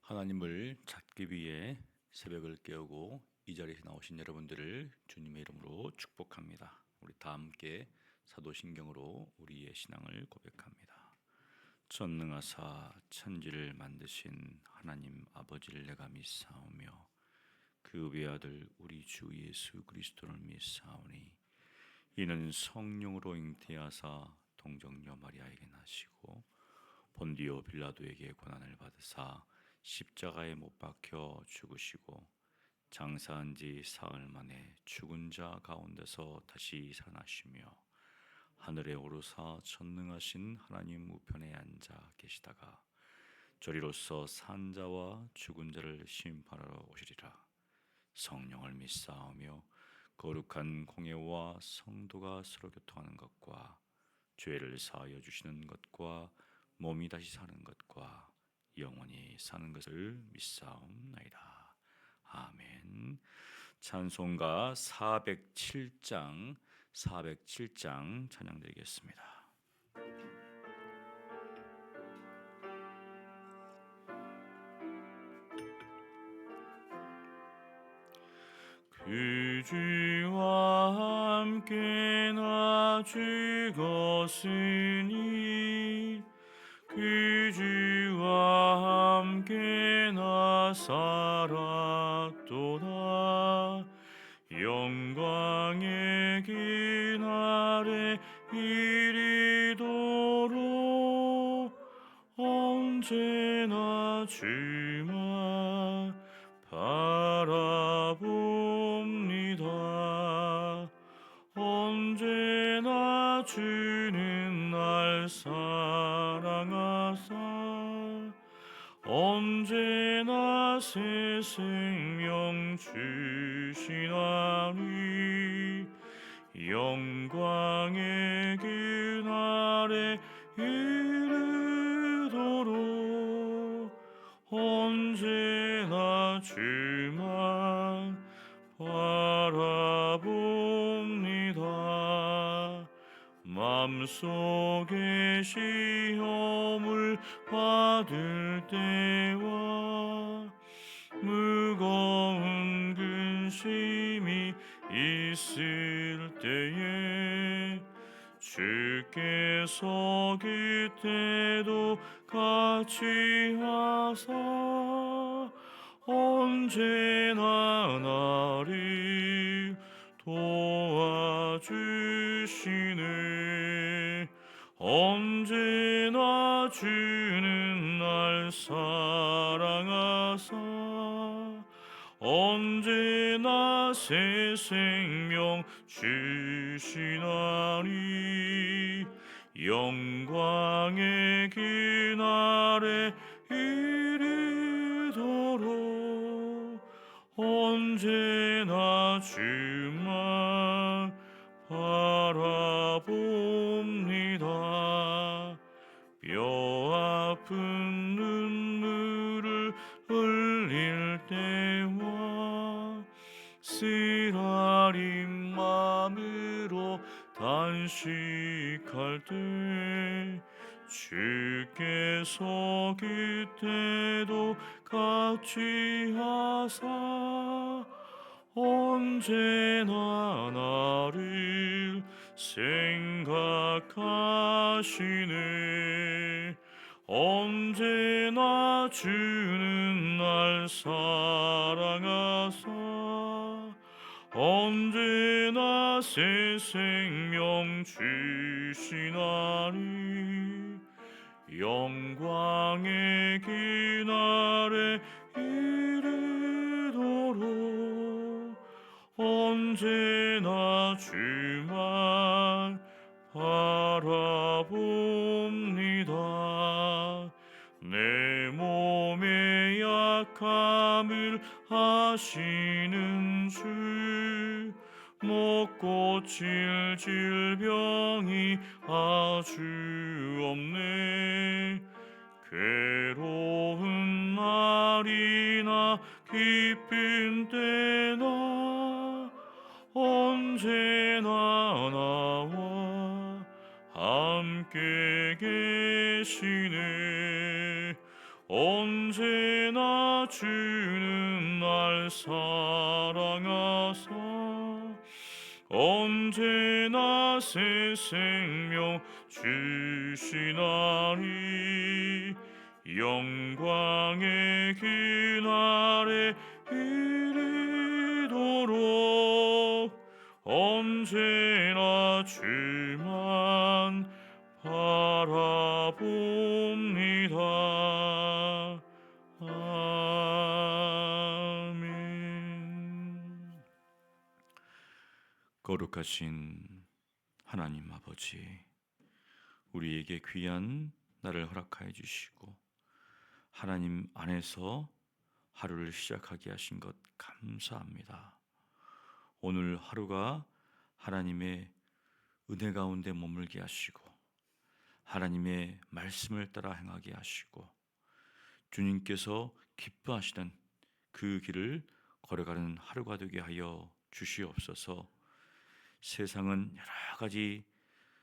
하나님을 찾기 위해 새벽을 깨우고 이 자리에 나오신 여러분들을 주님의 이름으로 축복합니다. 우리 다 함께 사도신경으로 우리의 신앙을 고백합니다. 전능하사 천지를 만드신 하나님 아버지를 내가 믿사오며 그 외아들 우리 주 예수 그리스도를 믿사오니 이는 성령으로 잉태하사 동정녀 마리아에게 나시고 본디오 빌라도에게 고난을 받으사 십자가에 못 박혀 죽으시고 장사한 지 사흘 만에 죽은 자 가운데서 다시 살아나시며 하늘에 오르사 전능하신 하나님 우편에 앉아 계시다가 저리로서 산 자와 죽은 자를 심판하러 오시리라. 성령을 믿사오며 거룩한 공예와 성도가 서로 교통하는 것과 죄를 사하여 주시는 것과 몸이 다시 사는 것과 영원히 사는 것을 믿사옵나이다. 아멘. 찬송가 407장 찬양드리겠습니다. 그 주와 함께 나 죽었으니 그 주와 함께 나 살았도다. 영광의 그날에 이리도록 언제나 주만 바라봅니다. 언제나 주는 날 사랑하사 언제나 새 생명 주시나니 영광의 그날에 이르도록 언제나 주만 바라봅니다. 맘속에 시험을 받을 때와 무거운 근심이 있을 때에 주께서 그때도 같이 하사 언제나 나를 도와주시네. 언제나 주는 날 사랑하사 언제나 새 생명 주시나니 영광의 그날에 이르도록 언제나 주만 바라봅니다. 뼈 아픈 눈물을 흘릴 때와 쓰라린 마음으로 단식할 때 주께서 그때도 같이 하사 언제나 나를 생각하시네. 언제나 주는 날 사랑하사 언제나 새 생명 주시나니 영광의 그날에 이르도록 언제나 주만 바라봅니다. 내 몸의 약함을 아시는 주 못 고칠 질병이 아주 없네. 괴로운 날이나 기쁜 때나 언제나 나와 함께 계시네. 언제나 주는 날 사랑하사 언제나 새 생명 주시나니 영광의 그날에 이르도록 언제나 주만 바라봅니다. 아멘. 거룩하신 하나님 아버지, 우리에게 귀한 날을 허락하여 주시고 하나님 안에서 하루를 시작하게 하신 것 감사합니다. 오늘 하루가 하나님의 은혜 가운데 머물게 하시고 하나님의 말씀을 따라 행하게 하시고 주님께서 기뻐하시는 그 길을 걸어가는 하루가 되게 하여 주시옵소서. 세상은 여러 가지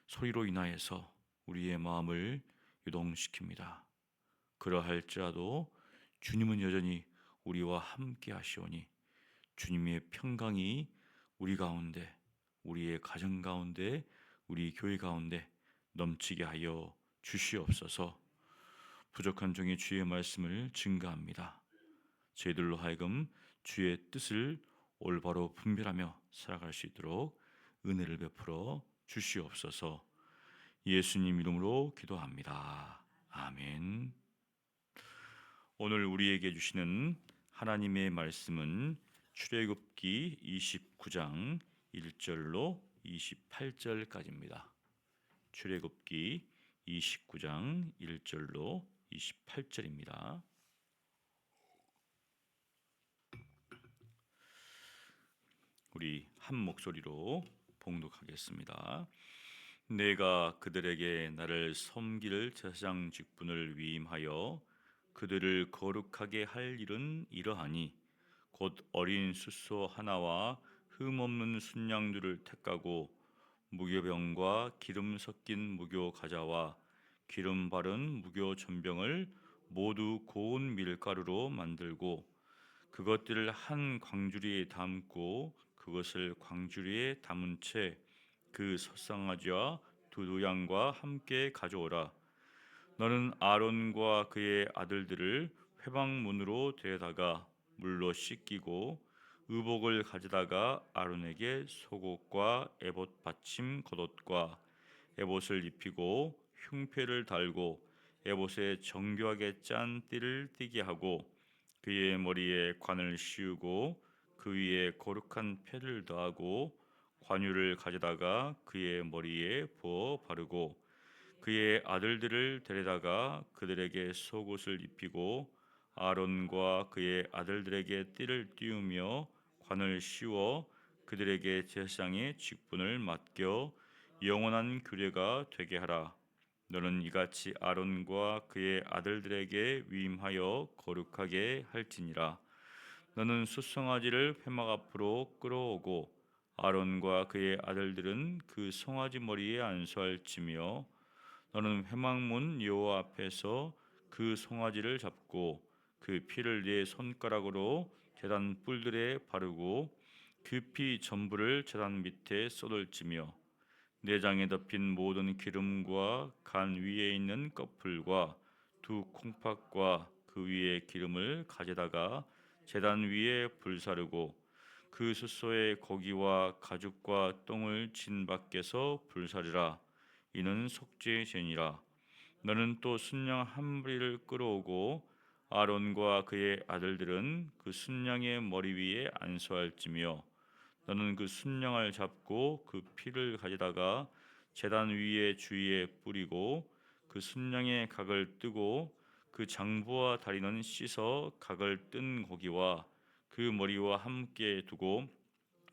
소리로 인하여서 우리의 마음을 요동시킵니다. 그러할지라도 주님은 여전히 우리와 함께 하시오니 주님의 평강이 우리 가운데, 우리의 가정 가운데, 우리 교회 가운데 넘치게 하여 주시옵소서. 부족한 종의 주의 말씀을 증거합니다. 저희들로 하여금 주의 뜻을 올바로 분별하며 살아갈 수 있도록 은혜를 베풀어 주시옵소서. 예수님 이름으로 기도합니다. 아멘. 오늘 우리에게 주시는 하나님의 말씀은 출애굽기 29장 1절로 28절까지입니다. 출애굽기 29장 1절로 28절입니다. 우리 한 목소리로 봉독하겠습니다. 내가 그들에게 나를 섬길 제사장 직분을 위임하여 그들을 거룩하게 할 일은 이러하니 곧 어린 숫소 하나와 흠없는 순양들을 택하고 무교병과 기름 섞인 무교 가자와 기름 바른 무교 전병을 모두 고운 밀가루로 만들고 그것들을 한 광주리에 담고 그것을 광주리에 담은 채 그 석상아지와 두 양과 함께 가져오라. 너는 아론과 그의 아들들을 회방문으로 데려다가 물로 씻기고 의복을 가져다가 아론에게 속옷과 에봇 받침 겉옷과 에봇을 입히고 흉패를 달고 에봇에 정교하게 짠 띠를 띠게 하고 그의 머리에 관을 씌우고 그 위에 거룩한 패를 더하고 관유를 가져다가 그의 머리에 부어 바르고 그의 아들들을 데려다가 그들에게 속옷을 입히고 아론과 그의 아들들에게 띠를 띄우며 관을 씌워 그들에게 제사장의 직분을 맡겨 영원한 규례가 되게 하라. 너는 이같이 아론과 그의 아들들에게 위임하여 거룩하게 할지니라. 너는 숫송아지를 회막 앞으로 끌어오고 아론과 그의 아들들은 그 송아지 머리에 안수할지며 너는 회막문 여호와 앞에서 그 송아지를 잡고 그 피를 네 손가락으로 제단 뿔들에 바르고 그 피 전부를 제단 밑에 쏟을지며 내장에 덮인 모든 기름과 간 위에 있는 꺼풀과 두 콩팥과 그 위에 기름을 가져다가 제단 위에 불사르고 그 숫소의 고기와 가죽과 똥을 진 밖에서 불사르라. 이는 속죄제니라. 너는 또 순양 한 무리를 끌어오고 아론과 그의 아들들은 그 순양의 머리 위에 안수할지며 너는 그 순양을 잡고 그 피를 가져다가 제단 위에 주위에 뿌리고 그 순양의 각을 뜨고 그 장부와 다리는 씻어 각을 뜬 고기와 그 머리와 함께 두고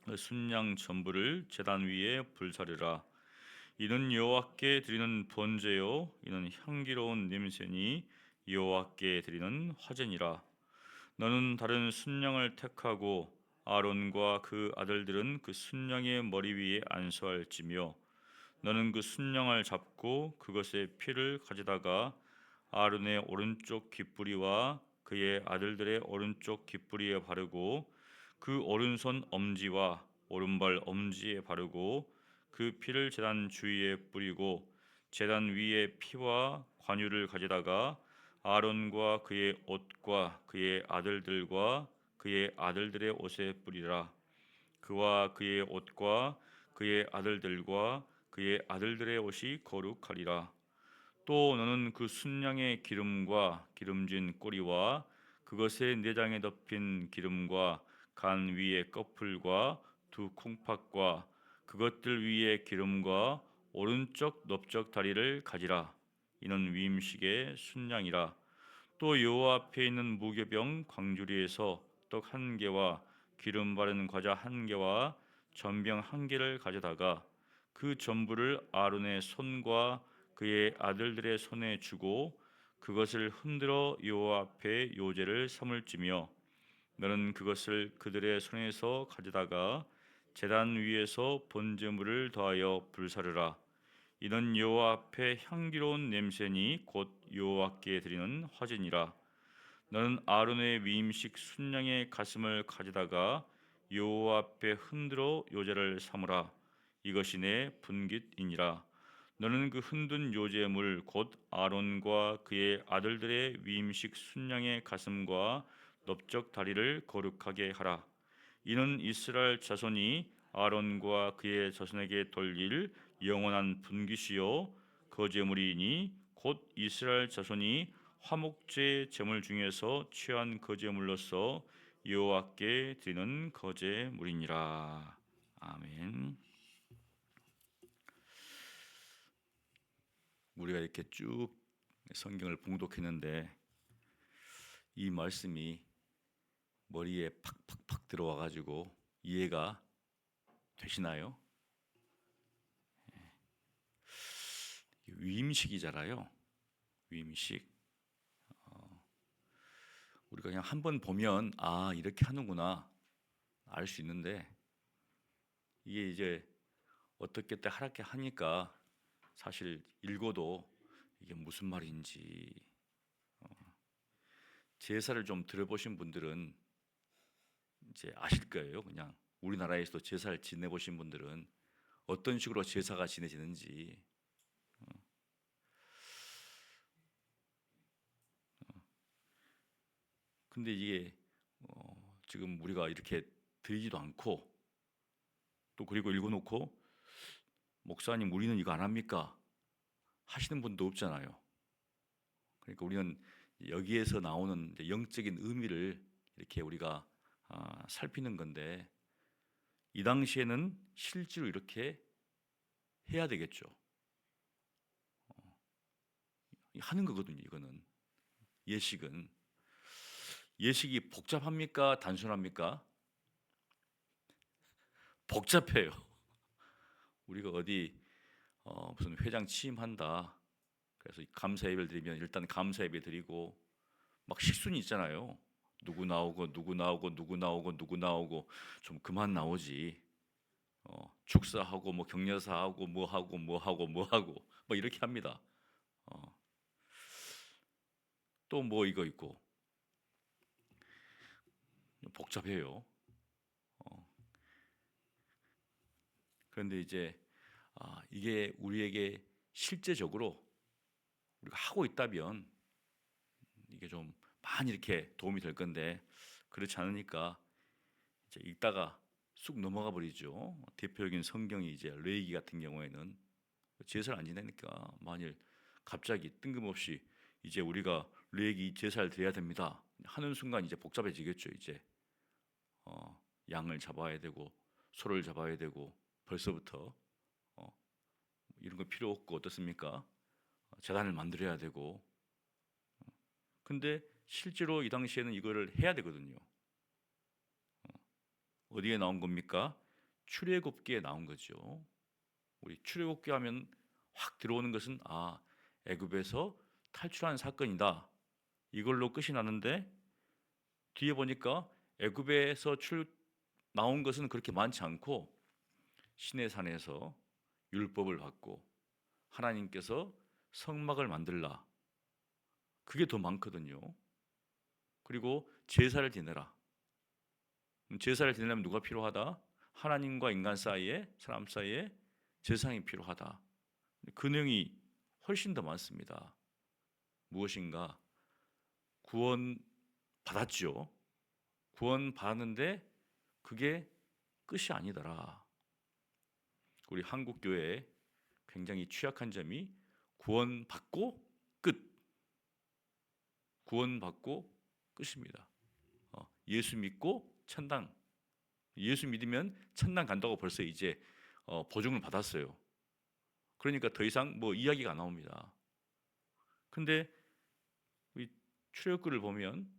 그 순양 전부를 제단 위에 불사르라. 이는 여호와께 드리는 번제요 이는 향기로운 냄새니 여호와께 드리는 화제니라. 너는 다른 순양을 택하고 아론과 그 아들들은 그 순양의 머리 위에 안수할지며 너는 그 순양을 잡고 그것의 피를 가져다가 아론의 오른쪽 귓부리와 그의 아들들의 오른쪽 깃뿌리에 바르고 그 오른손 엄지와 오른발 엄지에 바르고 그 피를 제단 주위에 뿌리고 제단 위에 피와 관유를 가져다가 아론과 그의 옷과 그의 아들들과 그의 아들들의 옷에 뿌리라. 그와 그의 옷과 그의 아들들과 그의 아들들의 옷이 거룩하리라. 또 너는 그 순양의 기름과 기름진 꼬리와 그것의 내장에 덮인 기름과 간 위의 꺼풀과 두 콩팥과 그것들 위에 기름과 오른쪽 넓적 다리를 가지라. 이는 위임식의 순양이라. 또 여호와 앞에 있는 무교병 광주리에서 떡 한 개와 기름 바른 과자 한 개와 전병 한 개를 가져다가 그 전부를 아론의 손과 그의 아들들의 손에 주고 그것을 흔들어 여호와 앞에 요제를 삼을지며 너는 그것을 그들의 손에서 가져다가 제단 위에서 번제물을 더하여 불사르라. 이는 여호와 앞에 향기로운 냄새니 곧 여호와께 드리는 화제니라. 너는 아론의 위임식 순양의 가슴을 가져다가 여호와 앞에 흔들어 요제를 삼으라. 이것이 내 분깃이니라. 너는 그 흔든 요제물 곧 아론과 그의 아들들의 위임식 순양의 가슴과 넓적 다리를 거룩하게 하라. 이는 이스라엘 자손이 아론과 그의 자손에게 돌릴 영원한 분깃이요 거제물이니 곧 이스라엘 자손이 화목제 제물 중에서 취한 거제물로서 여호와께 드리는 거제물이니라. 아멘. 우리가 이렇게 쭉 성경을 봉독했는데 이 말씀이 머리에 팍팍팍 들어와 가지고 이해가 되시나요? 위임식이잖아요. 위임식. 우리가 그냥 한번 보면 아 이렇게 하는구나 알 수 있는데 이게 이제 어떻게 때 하얗게 하니까 사실 읽어도 이게 무슨 말인지 제사를 좀 들어보신 분들은 이제 아실 거예요. 그냥 우리나라에서도 제사를 지내보신 분들은 어떤 식으로 제사가 지내지는지. 근데 이게 지금 우리가 이렇게 드리지도 않고 또 그리고 읽어놓고 목사님 우리는 이거 안 합니까? 하시는 분도 없잖아요. 그러니까 우리는 여기에서 나오는 영적인 의미를 이렇게 우리가 살피는 건데 이 당시에는 실제로 이렇게 해야 되겠죠. 하는 거거든요. 이거는 예식이 복잡합니까? 단순합니까? 복잡해요. 우리가 어디 무슨 회장 취임한다. 그래서 감사 예배를 드리면 일단 감사 예배 드리고 막 식순이 있잖아요. 누구 나오고 누구 나오고 누구 나오고 누구 나오고 좀 그만 나오지. 축사하고 뭐 격려사하고 뭐 하고 뭐 하고 뭐 하고 뭐 이렇게 합니다. 또 뭐 이거 있고 복잡해요. 그런데 이제 이게 우리에게 실제적으로 우리가 하고 있다면 이게 좀 많이 이렇게 도움이 될 건데 그렇지 않으니까 이제 읽다가 쑥 넘어가 버리죠. 대표적인 성경이 이제 레위기 같은 경우에는 제사를 안 지내니까 만일 갑자기 뜬금없이 이제 우리가 레위기 제사를 드려야 됩니다 하는 순간 이제 복잡해지겠죠. 이제 양을 잡아야 되고 소를 잡아야 되고 벌써부터 이런 거 필요 없고 어떻습니까? 제단을 만들어야 되고 근데 실제로 이 당시에는 이거를 해야 되거든요. 어디에 나온 겁니까? 출애굽기에 나온 거죠. 우리 출애굽기 하면 확 들어오는 것은 애굽에서 탈출한 사건이다. 이걸로 끝이 나는데 뒤에 보니까 애굽에서 나온 것은 그렇게 많지 않고 시내산에서 율법을 받고 하나님께서 성막을 만들라. 그게 더 많거든요. 그리고 제사를 지내라. 제사를 지내려면 누가 필요하다? 하나님과 인간 사이에, 사람 사이에 제사장이 필요하다. 그 내용이 훨씬 더 많습니다. 무엇인가? 구원 받았죠. 구원 받았는데 그게 끝이 아니더라. 우리 한국 교회에 굉장히 취약한 점이 구원 받고 끝. 구원 받고 끝입니다. 예수 믿고 천당. 예수 믿으면 천당 간다고 벌써 이제 보증을 받았어요. 그러니까 더 이상 뭐 이야기가 안 나옵니다. 근데 이 출애굽기를 보면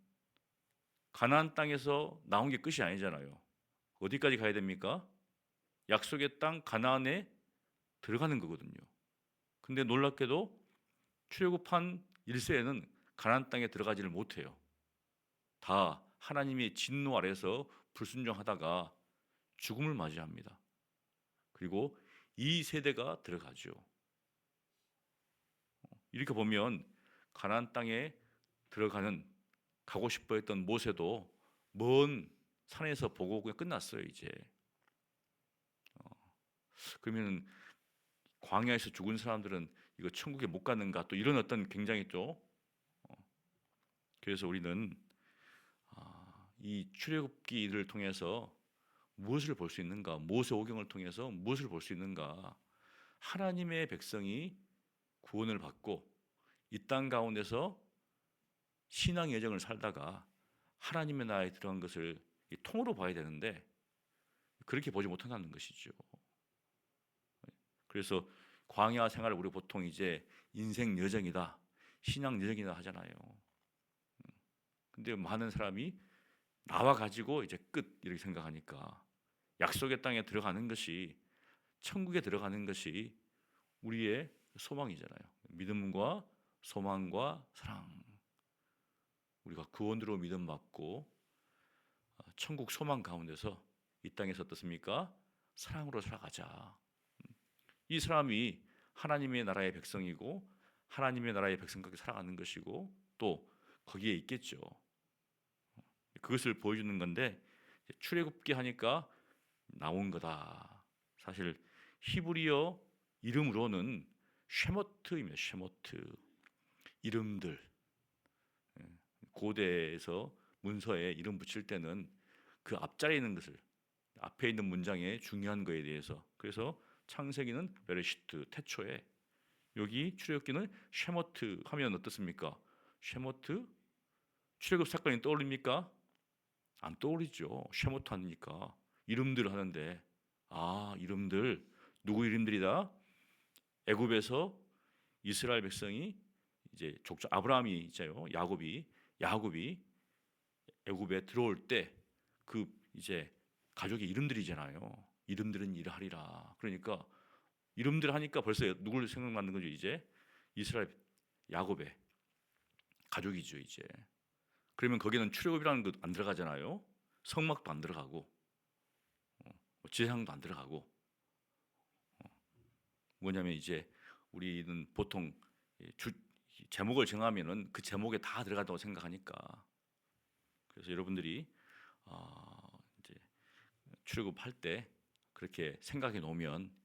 가나안 땅에서 나온 게 끝이 아니잖아요. 어디까지 가야 됩니까? 약속의 땅 가나안에 들어가는 거거든요. 근데 놀랍게도 출애굽한 1세에는 가나안 땅에 들어가지를 못해요. 다 하나님의 진노 아래서 불순종하다가 죽음을 맞이합니다. 그리고 이 세대가 들어가죠. 이렇게 보면 가나안 땅에 들어가는 가고 싶어 했던 모세도 먼 산에서 보고 그냥 끝났어요, 이제. 그러면 광야에서 죽은 사람들은 이거 천국에 못 가는가? 또 이런 어떤 굉장히 또 그래서 우리는 이 출애굽기를 통해서 무엇을 볼 수 있는가? 모세오경을 통해서 무엇을 볼 수 있는가? 하나님의 백성이 구원을 받고 이 땅 가운데서 신앙 여정을 살다가 하나님의 나라에 들어간 것을 통으로 봐야 되는데 그렇게 보지 못한다는 것이죠. 그래서 광야 생활을 우리 보통 이제 인생 여정이다, 신앙 여정이다 하잖아요. 근데 많은 사람이 나와 가지고 이제 끝 이렇게 생각하니까 약속의 땅에 들어가는 것이 천국에 들어가는 것이 우리의 소망이잖아요. 믿음과 소망과 사랑. 우리가 구원으로 믿음 받고 천국 소망 가운데서 이 땅에서 어떻습니까? 사랑으로 살아가자. 이 사람이 하나님의 나라의 백성이고 하나님의 나라의 백성답게 살아가는 것이고 또 거기에 있겠죠. 그것을 보여주는 건데 출애굽기 하니까 나온 거다. 사실 히브리어 이름으로는 쉐모트입니다. 쉐모트. 이름들. 고대에서 문서에 이름 붙일 때는 그 앞자리에 있는 것을 앞에 있는 문장의 중요한 거에 대해서 그래서 창세기는 베레시트 태초에 여기 출애굽기는 쉐모트 하면 어떻습니까? 쉐모트 출애굽 사건이 떠오릅니까? 안 떠오르죠. 쉐모트 하니까 이름들 하는데 이름들 누구 이름들이다? 애굽에서 이스라엘 백성이 이제 족장 아브라함이 있잖아요. 야곱이 애굽에 들어올 때 그 이제 가족의 이름들이잖아요. 이름들은 이러하리라. 그러니까 이름들 하니까 벌써 누굴 생각나는 거죠, 이제? 이스라엘 야곱의 가족이죠, 이제. 그러면 거기는 출애굽이라는 것 안 들어가잖아요. 성막도 안 들어가고 제사장도 안 들어가고 뭐냐면 이제 우리는 보통 제목을 정하면은 그 제목에 다 들어간다고 생각하니까 그래서 여러분들이 이제 출애굽할 때 그렇게 생각해 놓으면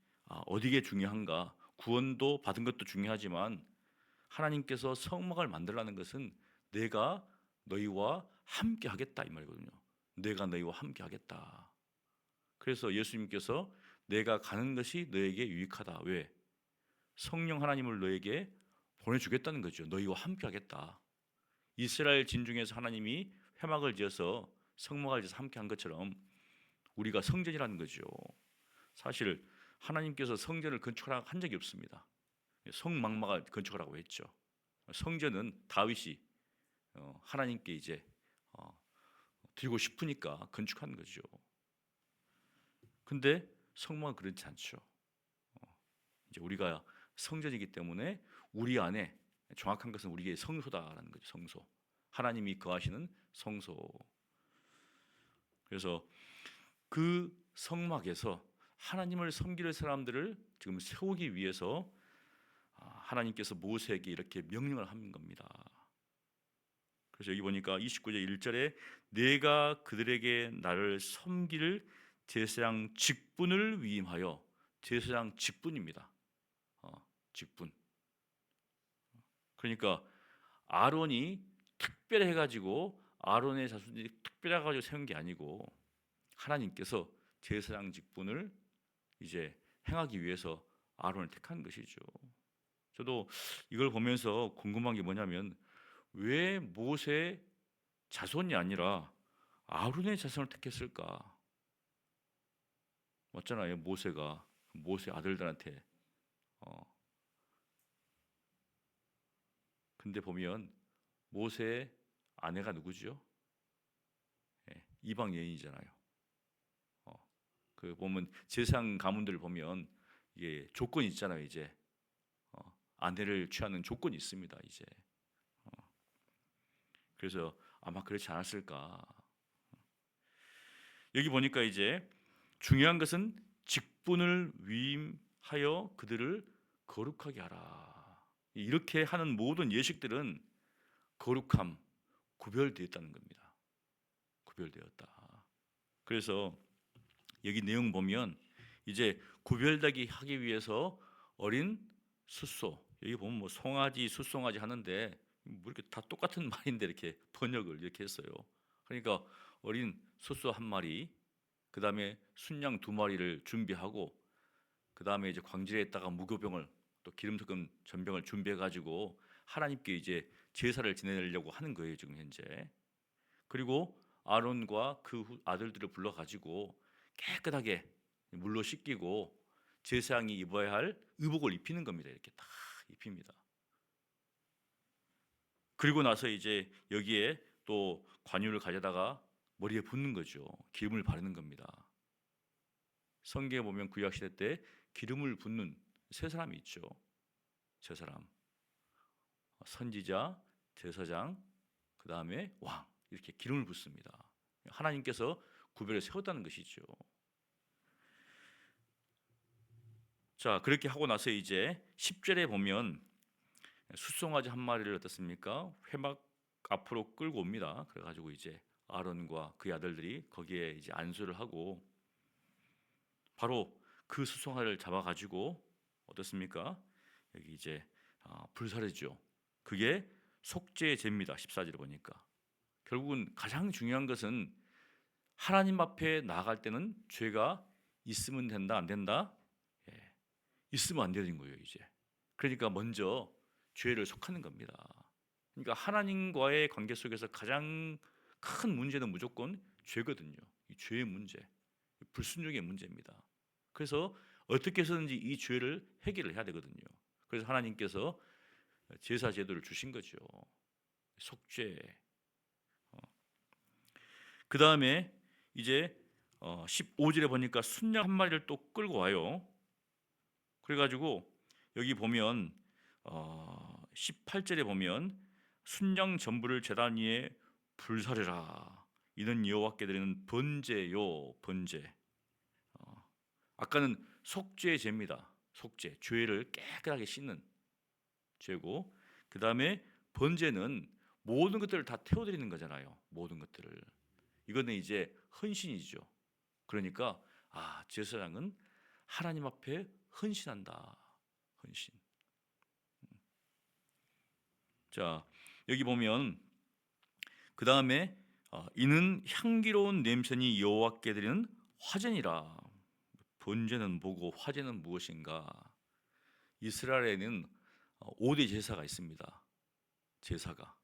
어디게 중요한가? 구원도 받은 것도 중요하지만 하나님께서 성막을 만들라는 것은 내가 너희와 함께 하겠다 이 말이거든요. 내가 너희와 함께 하겠다. 그래서 예수님께서 내가 가는 것이 너에게 유익하다. 왜? 성령 하나님을 너에게 보내주겠다는 거죠. 너희와 함께 하겠다. 이스라엘 진중에서 하나님이 회막을 지어서 성막을 지어서 함께 한 것처럼 우리가 성전이라는 거죠. 사실 하나님께서 성전을 건축하라고 한 적이 없습니다. 성막막을 건축하라고 했죠. 성전은 다윗이 하나님께 이제 드리고 싶으니까 건축한 거죠. 근데 성막은 그렇지 않죠. 이제 우리가 성전이기 때문에 우리 안에 정확한 것은 우리의 성소다라는 거죠. 성소. 하나님이 거하시는 성소. 그래서 그 성막에서 하나님을 섬길 사람들을 지금 세우기 위해서 하나님께서 모세에게 이렇게 명령을 한 겁니다. 그래서 여기 보니까 29절 1절에 내가 그들에게 나를 섬길 제사장 직분을 위임하여, 제사장 직분입니다. 직분. 그러니까 아론이 특별해 가지고 아론의 자손들이 특별해 가지고 세운 게 아니고 하나님께서 제사장 직분을 이제 행하기 위해서 아론을 택한 것이죠. 저도 이걸 보면서 궁금한 게 뭐냐면 왜 모세 자손이 아니라 아론의 자손을 택했을까? 맞잖아요. 모세가 모세 아들들한테 근데 보면 모세의 아내가 누구죠? 이방 여인이잖아요. 그 보면 제사장 가문들을 보면 이게 조건이 있잖아요. 이제 아내를 취하는 조건이 있습니다. 이제 그래서 아마 그렇지 않았을까. 여기 보니까 이제 중요한 것은 직분을 위임하여 그들을 거룩하게 하라. 이렇게 하는 모든 예식들은 거룩함, 구별되었다는 겁니다. 구별되었다. 그래서 여기 내용 보면 이제 구별되게 하기 위해서 어린 숫소, 여기 보면 뭐 송아지, 숫송아지 하는데 뭐 이렇게 다 똑같은 말인데 이렇게 번역을 이렇게 했어요. 그러니까 어린 숫소 한 마리, 그 다음에 순양 두 마리를 준비하고, 그 다음에 이제 광질에다가 무교병을 또 기름 섞은 전병을 준비해 가지고 하나님께 이제 제사를 지내려고 하는 거예요 지금 현재. 그리고 아론과 그 아들들을 불러 가지고 깨끗하게 물로 씻기고 제사장이 입어야 할 의복을 입히는 겁니다. 이렇게 다 입힙니다. 그리고 나서 이제 여기에 또 관유를 가져다가 머리에 붓는 거죠. 기름을 바르는 겁니다. 성경에 보면 구약 시대 때 기름을 붓는 세 사람이 있죠. 세 사람. 선지자, 제사장, 그 다음에 왕. 이렇게 기름을 붓습니다. 하나님께서 구별을 세웠다는 것이죠. 자, 그렇게 하고 나서 이제 10절에 보면 숫송아지 한 마리를 어떻습니까? 회막 앞으로 끌고 옵니다. 그래가지고 이제 아론과 그의 아들들이 거기에 이제 안수를 하고 바로 그 숫송아지를 잡아가지고 어떻습니까? 여기 이제 불사르죠. 그게 속죄의 제입니다. 14절에 보니까 결국은 가장 중요한 것은 하나님 앞에 나아갈 때는 죄가 있으면 된다, 안 된다? 예, 있으면 안 되는 거예요 이제. 그러니까 먼저 죄를 속하는 겁니다. 그러니까 하나님과의 관계 속에서 가장 큰 문제는 무조건 죄거든요. 이 죄의 문제, 불순종의 문제입니다. 그래서 어떻게 해서든지 이 죄를 해결을 해야 되거든요. 그래서 하나님께서 제사 제도를 주신 거죠. 속죄. 그 다음에 이제 15절에 보니까 순양 한 마리를 또 끌고 와요. 그래가지고 여기 보면 18절에 보면 순양 전부를 제단 위에 불사르라. 이는 여호와께 드리는 번제요, 번제. 아까는 속죄의 제입니다. 속죄, 죄를 깨끗하게 씻는 죄고, 그 다음에 번제는 모든 것들을 다 태워드리는 거잖아요. 모든 것들을. 이거는 이제 헌신이죠. 그러니까 제사장은 하나님 앞에 헌신한다. 헌신. 자, 여기 보면 그 다음에 이는 향기로운 냄새니 여호와께 드리는 화제니라. 번제는 뭐고 화제는 무엇인가? 이스라엘에는 5대 제사가 있습니다. 제사가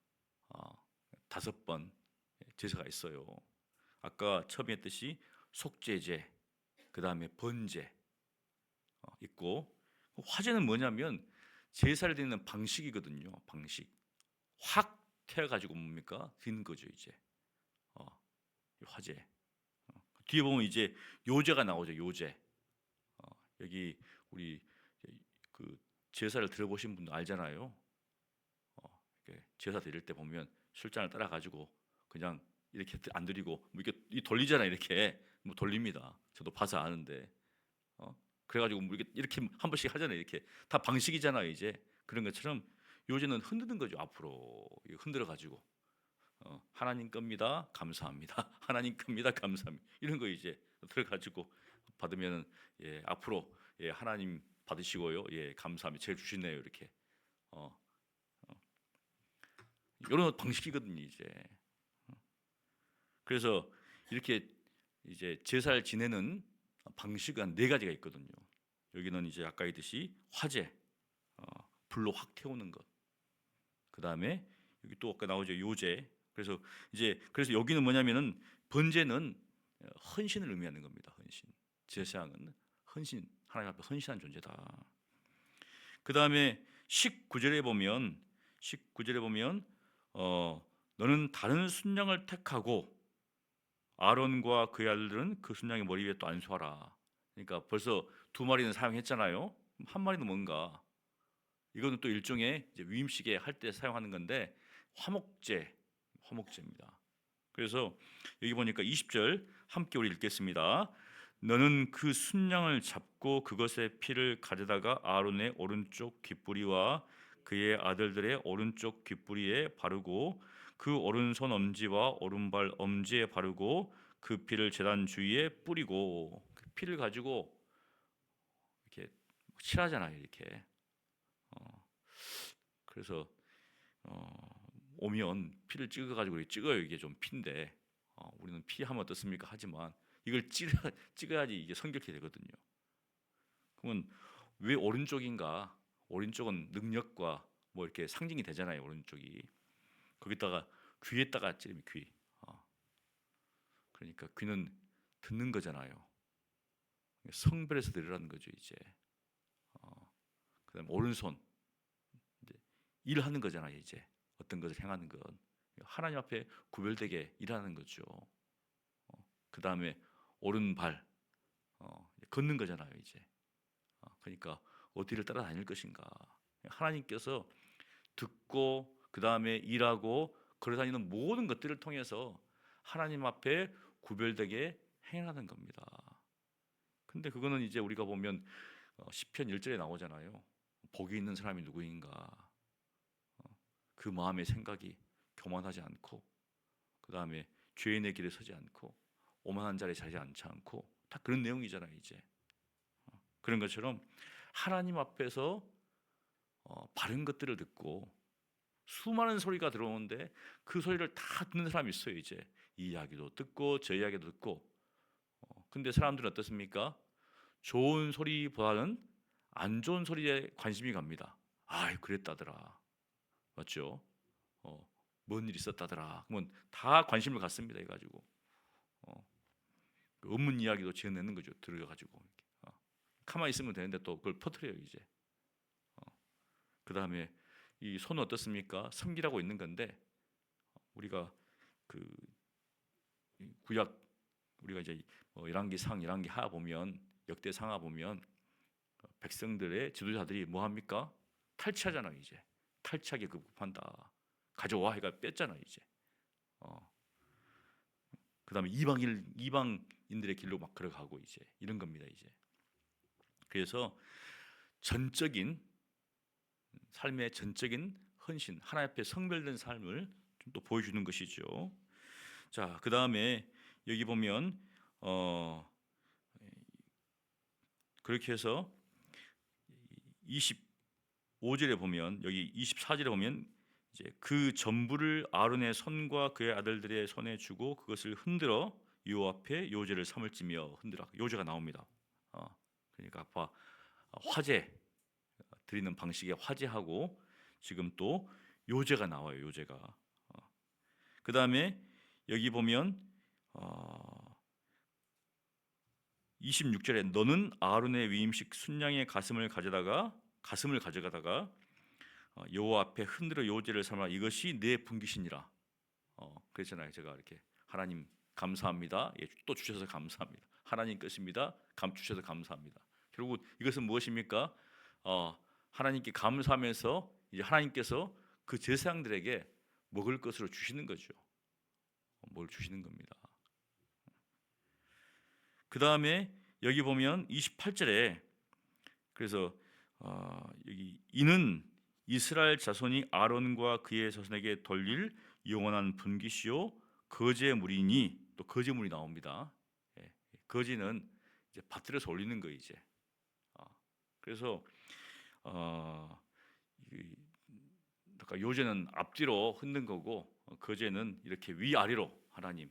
5번 제사가 있어요. 아까 처음에 했듯이 속죄제, 그 다음에 번제 있고, 화제는 뭐냐면 제사를 드리는 방식이거든요. 방식. 확 태워가지고 뭡니까? 드는 거죠 이제. 화제. 뒤에 보면 이제 요제가 나오죠. 요제. 여기 우리 그 제사를 들어보신 분도 알잖아요. 제사 드릴 때 보면 술잔을 따라 가지고 그냥 이렇게 안 드리고 뭐 이렇게 돌리잖아요. 이렇게 뭐 돌립니다. 저도 봐서 아는데. 그래가지고 뭐 이렇게 한 번씩 하잖아요. 이렇게 다 방식이잖아요. 이제 그런 것처럼 요새는 흔드는 거죠. 앞으로 흔들어 가지고 하나님 겁니다. 감사합니다. 하나님 겁니다. 감사합니다. 이런 거 이제 들어가지고 받으면은 앞으로 하나님 받으시고요. 감사합니다. 제가 주시네요. 이렇게 이런 방식이거든요. 이제 그래서 이렇게 이제 제사를 지내는 방식은 한 4가지가 있거든요. 여기는 이제 아까 했듯이 화제, 불로 확 태우는 것. 그 다음에 여기 또 아까 나오죠 요제. 그래서 여기는 뭐냐면은 번제는 헌신을 의미하는 겁니다. 헌신. 제사장은 헌신, 하나님 앞에 헌신한 존재다. 그 다음에 19절에 보면 너는 다른 순양을 택하고 아론과 그의 아들들은 그 순양의 머리 위에 또 안수하라. 그러니까 벌써 2마리는 사용했잖아요. 한 마리는 뭔가? 이거는 또 일종의 이제 위임식에 할 때 사용하는 건데 화목제입니다. 그래서 여기 보니까 20절 함께 우리 읽겠습니다. 너는 그 순양을 잡고 그것의 피를 가져다가 아론의 오른쪽 귓부리와 그의 아들들의 오른쪽 귓부리에 바르고 그 오른손 엄지와 오른발 엄지에 바르고 그 피를 제단 주위에 뿌리고 그 피를 가지고 이렇게 칠하잖아요. 이렇게 그래서 오면 피를 찍어가지고 찍어요. 이게 좀 피인데 우리는 피 하면 어떻습니까? 하지만 이걸 찍어야지 이게 성결케 되거든요. 그러면 왜 오른쪽인가? 오른쪽은 능력과 뭐 이렇게 상징이 되잖아요. 오른쪽이 거기다가 귀에다가 찌르면 귀. 그러니까 귀는 듣는 거잖아요. 성별에서 들으라는 거죠 이제. 그다음 오른손 일하는 거잖아요 이제. 어떤 것을 행하는 건 하나님 앞에 구별되게 일하는 거죠. 그 다음에 오른발 걷는 거잖아요 이제. 그러니까 어디를 따라다닐 것인가. 하나님께서 듣고 그 다음에 일하고 걸어다니는 모든 것들을 통해서 하나님 앞에 구별되게 행하는 겁니다. 근데 그거는 이제 우리가 보면 시편 1절에 나오잖아요. 복이 있는 사람이 누구인가. 그 마음의 생각이 교만하지 않고 그 다음에 죄인의 길에 서지 않고 오만한 자리에 자지 않고 다 그런 내용이잖아요 이제. 그런 것처럼 하나님 앞에서 바른 것들을 듣고 수많은 소리가 들어오는데 그 소리를 다 듣는 사람이 있어요 이제. 이 이야기도 듣고 저 이야기도 듣고. 근데 사람들은 어떻습니까? 좋은 소리보다는 안 좋은 소리에 관심이 갑니다. 아, 그랬다더라. 맞죠? 뭔 일 있었다더라. 그러면 다 관심을 갖습니다. 해가지고 그 없는 이야기도 지어내는 거죠. 들어가지고 가만히 있으면 되는데 또 그걸 퍼뜨려요 이제. 그 다음에 이 손은 어떻습니까? 섬기라고 있는 건데 우리가 그 구약 우리가 이제 열왕기상, 열왕기하 보면 역대상하 보면 백성들의 지도자들이 뭐 합니까? 탈취하잖아요 이제. 탈취하게 급급한다. 가져와 해가 뺐잖아요 이제. 그다음에 이방인들의 길로 막 걸어가고 이제 이런 겁니다 이제. 그래서 전적인 삶의 전적인 헌신, 하나님 앞에 성별된 삶을 좀 또 보여주는 것이죠. 자, 그 다음에 여기 보면 그렇게 해서 25절에 보면 여기 24절에 보면 이제 그 전부를 아론의 손과 그의 아들들의 손에 주고 그것을 흔들어 요 앞에 요제를 삼을지며 흔들어 요제가 나옵니다. 그러니까 아까 화제 드리는 방식의 화제하고 지금 또 요제가 나와요. 요제가. 그 다음에 여기 보면 26절에 너는 아론의 위임식 순양의 가슴을 가져가다가 여호와 앞에 흔들어 요제를 삼아 이것이 내 분깃이니라. 그랬잖아요. 제가 이렇게 하나님 감사합니다. 또 주셔서 감사합니다. 하나님 것입니다. 주셔서 감사합니다. 결국 이것은 무엇입니까? 하나님께 감사하면서 이제 하나님께서 그 제사장들에게 먹을 것으로 주시는 거죠. 뭘 주시는 겁니다. 그 다음에 여기 보면 28절에 그래서 여기 이는 이스라엘 자손이 아론과 그의 자손에게 돌릴 영원한 분깃이요 거제 물이니, 또 거제 물이 나옵니다. 예, 거제는 이제 받들여서 올리는 거 이제. 그래서 어, 그러니까 요제는 앞뒤로 흔든 거고, 거제는 이렇게 위아래로 하나님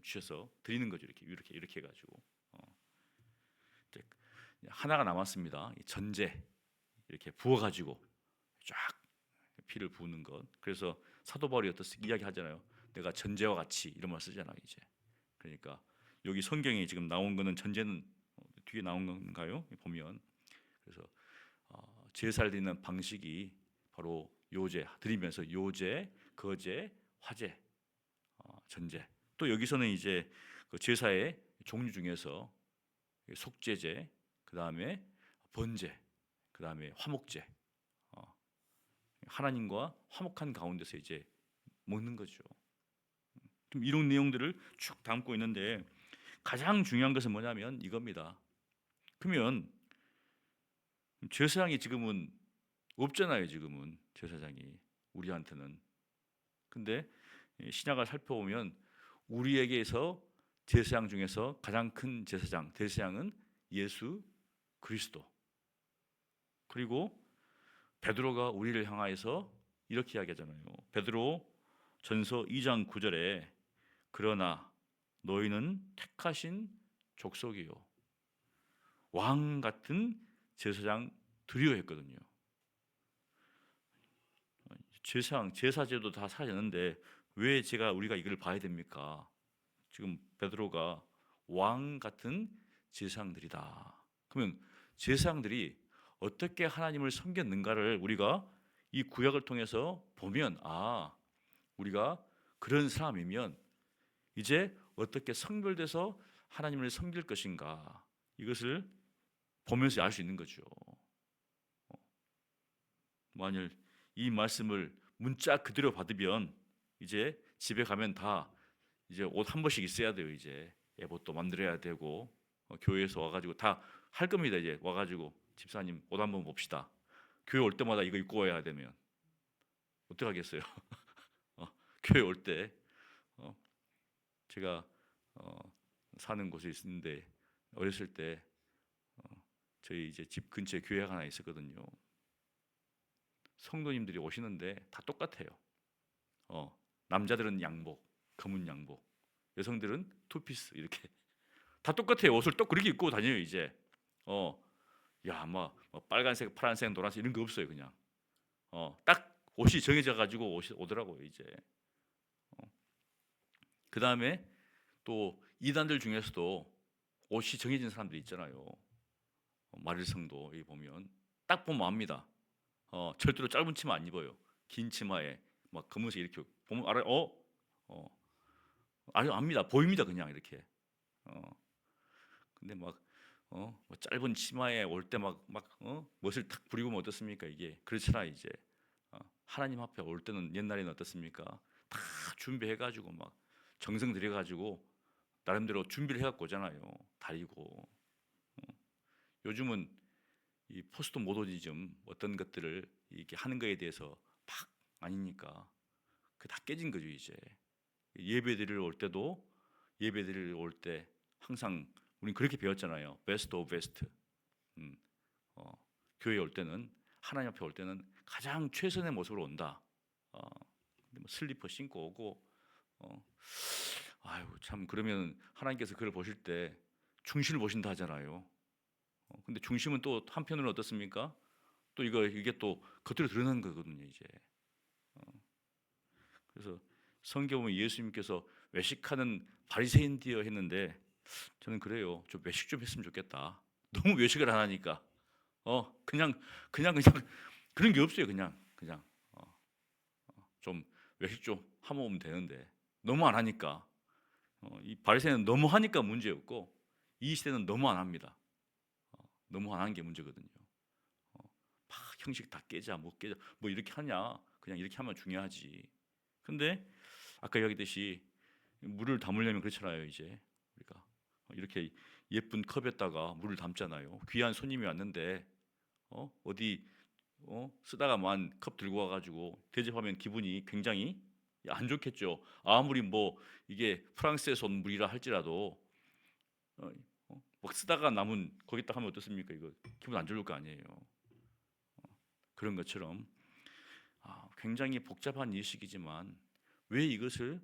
주셔서 드리는 거죠. 이렇게 해가지고 이제 하나가 남았습니다. 이 전제 이렇게 부어가지고 쫙 피를 부는 것. 그래서 사도 바울이 어떻게 이야기하잖아요. 내가 전제와 같이 이런 말 쓰잖아요. 이제 그러니까 여기 성경에 지금 나온 거는 전제는 뒤에 나온 건가요? 보면 그래서 제사를 드리는 방식이 바로 요제 드리면서 요제, 거제, 화제, 전제. 또 여기서는 이제 그 제사의 종류 중에서 속제제, 그 다음에 번제, 그 다음에 화목제, 하나님과 화목한 가운데서 이제 먹는 거죠. 좀 이런 내용들을 쭉 담고 있는데 가장 중요한 것은 뭐냐면 이겁니다. 그러면 제사장이 지금은 없잖아요. 지금은 제사장이 우리한테는. 근데 신약을 살펴보면 우리에게서 제사장 중에서 가장 큰 제사장, 대제사장은 예수 그리스도. 그리고 베드로가 우리를 향하여서 이렇게 이야기하잖아요. 베드로 전서 2장 9절에 그러나 너희는 택하신 족속이요 왕 같은 제사장 드리려 했거든요. 제사제도 다 사라졌는데 왜 우리가 이걸 봐야 됩니까? 지금 베드로가 왕 같은 제사장들이다. 그러면 제사장들이 어떻게 하나님을 섬겼는가를 우리가 이 구약을 통해서 보면 우리가 그런 사람이면 이제 어떻게 성별돼서 하나님을 섬길 것인가 이것을 보면서 알 수 있는 거죠. 만일 이 말씀을 문자 그대로 받으면 이제 집에 가면 다 이제 옷 한 벌씩 있어야 돼요. 이제 예복도 만들어야 되고 교회에서 와가지고 다 할 겁니다. 이제 와가지고 집사님 옷 한번 봅시다. 교회 올 때마다 이거 입고 와야 되면 어떻게 하겠어요? 교회 올 때 제가 사는 곳에 있는데 어렸을 때 저희 이제 집 근처에 교회가 하나 있었거든요. 성도님들이 오시는데 다 똑같아요. 남자들은 양복, 검은 양복, 여성들은 투피스 이렇게 다 똑같아요. 옷을 또 그렇게 입고 다녀요. 이제 뭐 빨간색, 파란색, 노란색 이런 거 없어요. 그냥 딱 옷이 정해져 가지고 오더라고요. 이제 그 다음에 또 이단들 중에서도 옷이 정해진 사람들이 있잖아요. 마릴성도 여기 보면 딱 보면 압니다. 절대로 짧은 치마 안 입어요. 긴 치마에 막 검은색 이렇게 보면 알아요. 압니다. 보입니다. 그냥 이렇게. 근데 뭐 짧은 치마에 올 때 멋을 탁 부리고 어떻습니까? 이게 그렇잖아 이제. 하나님 앞에 올 때는 옛날에는 어떻습니까? 다 준비해가지고 막 정성 들여가지고 나름대로 준비를 해갖고 오잖아요. 다리고. 요즘은 이 포스트 모더니즘 어떤 것들을 이렇게 하는 거에 대해서 막 아니니까 그 다 깨진 거죠 이제. 예배드리러 올 때도 예배드리러 올 때 항상 우린 그렇게 배웠잖아요. 베스트 오브 베스트. 교회 올 때는 하나님 앞에 올 때는 가장 최선의 모습으로 온다. 뭐 슬리퍼 신고 오고. 참 그러면 하나님께서 그걸 보실 때 중심을 보신다 하잖아요. 근데 중심은 또 한편으로는 어떻습니까? 또 이게 또 겉으로 드러나는 거거든요 이제. 그래서 성경 보면 예수님께서 외식하는 바리새인되어 했는데 저는 그래요. 좀 외식 좀 했으면 좋겠다. 너무 외식을 안 하니까 그냥 그런 게 없어요. 그냥 좀 외식 좀 하면 오면 되는데 너무 안 하니까 이 바리새인은 너무 하니까 문제였고 이 시대는 너무 안 합니다. 너무 안 하는 게 문제거든요. 막 형식 다 깨자 뭐 깨자 뭐 이렇게 하냐 그냥 이렇게 하면 중요하지. 근데 아까 이야기했듯이 물을 담으려면 그렇잖아요. 이제 우리가 이렇게 예쁜 컵에다가 물을 담잖아요. 귀한 손님이 왔는데 어디 쓰다가만 컵 들고 와가지고 대접하면 기분이 굉장히 안 좋겠죠. 아무리 뭐 이게 프랑스에서 온 물이라 할지라도 어, 막 쓰다가 남은 거기다 하면 어떻습니까? 이거 기분 안 좋을 거 아니에요. 그런 것처럼 굉장히 복잡한 인식이지만 왜 이것을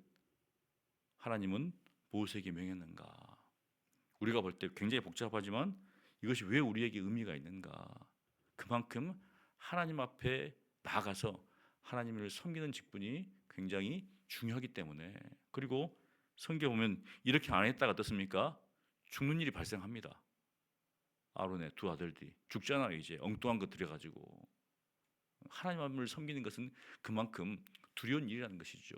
하나님은 모세에게 명했는가? 우리가 볼 때 굉장히 복잡하지만 이것이 왜 우리에게 의미가 있는가? 그만큼 하나님 앞에 나아가서 하나님을 섬기는 직분이 굉장히 중요하기 때문에. 그리고 성경 보면 이렇게 안 했다가 어떻습니까? 죽는 일이 발생합니다. 아론의 두 아들들이 죽잖아요. 이제 엉뚱한 것 들여가지고. 하나님을 섬기는 것은 그만큼 두려운 일이라는 것이죠.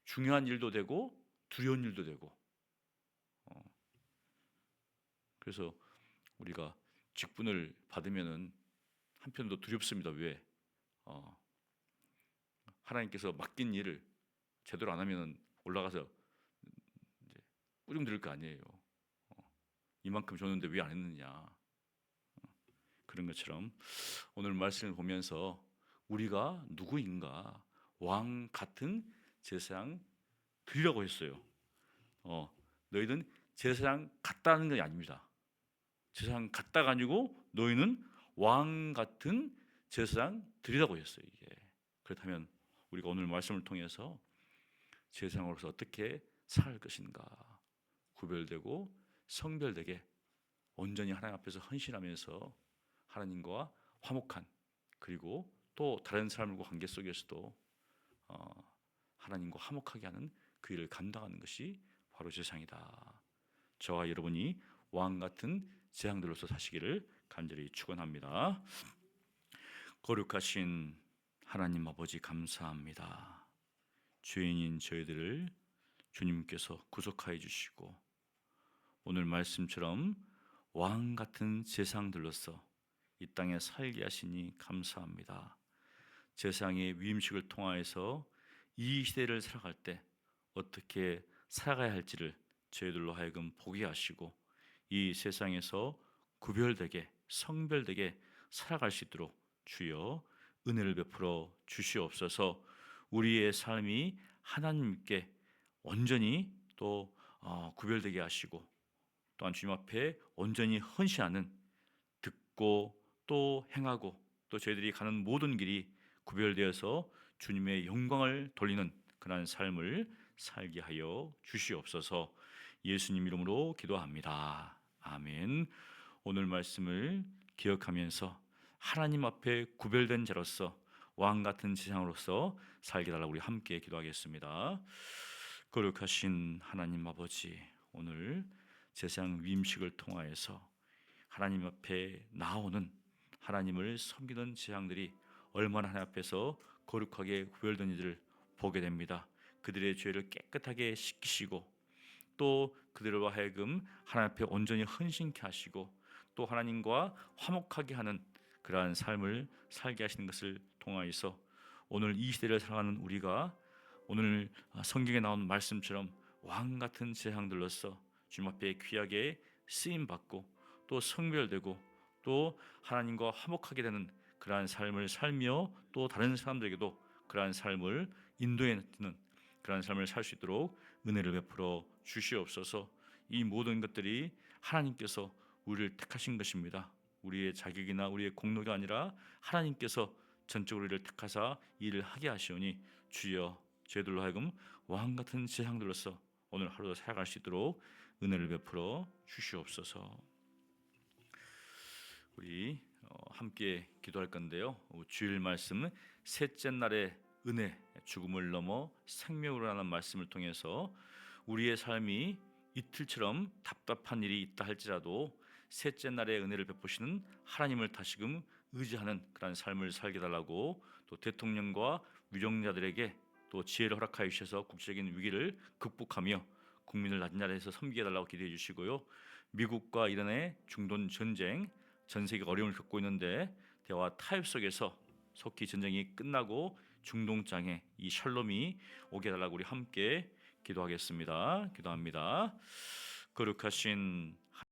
중요한 일도 되고 두려운 일도 되고. 그래서 우리가 직분을 받으면은 한편도 두렵습니다. 왜? 어, 하나님께서 맡긴 일을 제대로 안 하면은 올라가서 이제 꾸중 들을 거 아니에요. 이만큼 줬는데 왜 안 했느냐? 그런 것처럼 오늘 말씀을 보면서 우리가 누구인가 왕 같은 제사장 드리라고 했어요. 너희는 제사장 같다는 게 아닙니다. 제사장 같다가 아니고 너희는 왕 같은 제사장 드리라고 했어요. 이게 그렇다면 우리가 오늘 말씀을 통해서 제사장으로서 어떻게 살 것인가? 구별되고 성별되게 온전히 하나님 앞에서 헌신하면서 하나님과 화목한, 그리고 또 다른 사람과 관계 속에서도 하나님과 화목하게 하는 그 일을 감당하는 것이 바로 제사장이다. 저와 여러분이 왕 같은 제사장들로서 사시기를 간절히 축원합니다. 거룩하신 하나님 아버지 감사합니다. 죄인인 저희들을 주님께서 구속하여 주시고 오늘 말씀처럼 왕 같은 제사장들로서 이 땅에 살게 하시니 감사합니다. 제사장의 위임식을 통하여서 이 시대를 살아갈 때 어떻게 살아가야 할지를 저희들로 하여금 보게 하시고 이 세상에서 구별되게 성별되게 살아갈 수 있도록 주여 은혜를 베풀어 주시옵소서. 우리의 삶이 하나님께 온전히 또 구별되게 하시고 또한 주님 앞에 온전히 헌신하는, 듣고 또 행하고 또 저희들이 가는 모든 길이 구별되어서 주님의 영광을 돌리는 그러한 삶을 살게 하여 주시옵소서. 예수님 이름으로 기도합니다. 아멘. 오늘 말씀을 기억하면서 하나님 앞에 구별된 자로서 왕 같은 제사장으로서 살게 달라고 우리 함께 기도하겠습니다. 거룩하신 하나님 아버지, 오늘 제사장 위임식을 통하여서 하나님 앞에 나오는 하나님을 섬기는 제사장들이 얼마나 하나님 앞에서 거룩하게 구별된 이들을 보게 됩니다. 그들의 죄를 깨끗하게 씻기시고 또 그들로 하여금 하나님 앞에 온전히 헌신케 하시고 또 하나님과 화목하게 하는 그러한 삶을 살게 하시는 것을 통하여서 오늘 이 시대를 살아가는 우리가 오늘 성경에 나온 말씀처럼 왕 같은 제사장들로서 주님 앞에 귀하게 쓰임 받고 또 성별되고 또 하나님과 화목하게 되는 그러한 삶을 살며 또 다른 사람들에게도 그러한 삶을 인도해 주는 그러한 삶을 살 수 있도록 은혜를 베풀어 주시옵소서. 이 모든 것들이 하나님께서 우리를 택하신 것입니다. 우리의 자격이나 우리의 공로가 아니라 하나님께서 전적으로 우리를 택하사 일을 하게 하시오니 주여 저희들로 하여금 왕 같은 제사장들로서 오늘 하루도 살아갈 수 있도록 은혜를 베풀어 주시옵소서. 우리 함께 기도할 건데요. 주일 말씀 셋째 날의 은혜, 죽음을 넘어 생명으로 하는 말씀을 통해서 우리의 삶이 이틀처럼 답답한 일이 있다 할지라도 셋째 날의 은혜를 베푸시는 하나님을 다시금 의지하는 그런 삶을 살게 달라고 또 대통령과 위정자들에게 또 지혜를 허락하여 주셔서 국제적인 위기를 극복하며 국민을 낮은 자리에서 섬기게 달라고 기도해 주시고요. 미국과 이란의 중동 전쟁, 전 세계가 어려움을 겪고 있는데 대화 타협 속에서 속히 전쟁이 끝나고 중동 땅에 이 샬롬이 오게 달라고 우리 함께 기도하겠습니다. 기도합니다. 거룩하신